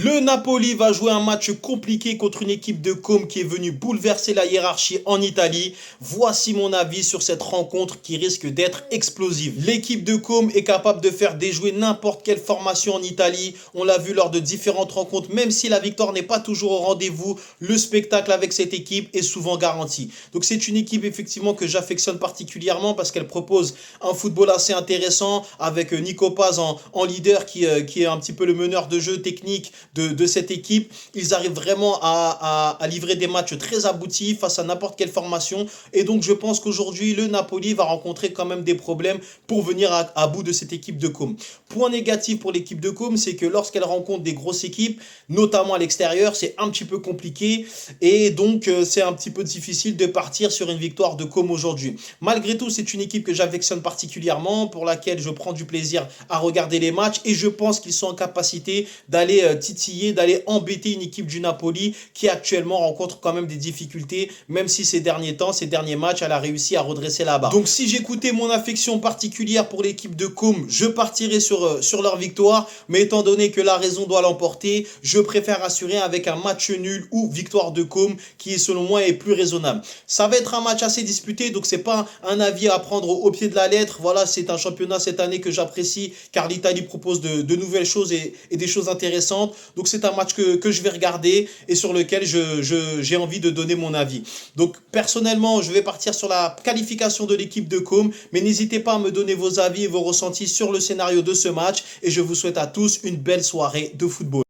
Le Napoli va jouer un match compliqué contre une équipe de Côme qui est venue bouleverser la hiérarchie en Italie. Voici mon avis sur cette rencontre qui risque d'être explosive. L'équipe de Côme est capable de faire déjouer n'importe quelle formation en Italie. On l'a vu lors de différentes rencontres, même si la victoire n'est pas toujours au rendez-vous, le spectacle avec cette équipe est souvent garanti. Donc c'est une équipe effectivement que j'affectionne particulièrement parce qu'elle propose un football assez intéressant avec Nico Paz en leader qui est un petit peu le meneur de jeu technique de cette équipe. Ils arrivent vraiment à livrer des matchs très aboutis face à n'importe quelle formation. Et donc, je pense qu'aujourd'hui, le Napoli va rencontrer quand même des problèmes pour venir à bout de cette équipe de Côme. Point négatif pour l'équipe de Côme, c'est que lorsqu'elle rencontre des grosses équipes, notamment à l'extérieur, c'est un petit peu compliqué. Et donc, c'est un petit peu difficile de partir sur une victoire de Côme aujourd'hui. Malgré tout, c'est une équipe que j'affectionne particulièrement, pour laquelle je prends du plaisir à regarder les matchs. Et je pense qu'ils sont en capacité d'aller titiller, d'aller embêter une équipe du Napoli qui actuellement rencontre quand même des difficultés, même si ces derniers temps, ces derniers matchs, elle a réussi à redresser la barre. Donc si j'écoutais mon affection particulière pour l'équipe de Côme, je partirais sur leur victoire, mais étant donné que la raison doit l'emporter, je préfère assurer avec un match nul ou victoire de Côme qui selon moi est plus raisonnable. Ça va être un match assez disputé, donc c'est pas un avis à prendre au pied de la lettre. Voilà, c'est un championnat cette année que j'apprécie car l'Italie propose de nouvelles choses et des choses intéressantes. Donc c'est un match que je vais regarder et sur lequel j'ai envie de donner mon avis. Donc personnellement, je vais partir sur la qualification de l'équipe de Côme, mais n'hésitez pas à me donner vos avis et vos ressentis sur le scénario de ce match et je vous souhaite à tous une belle soirée de football.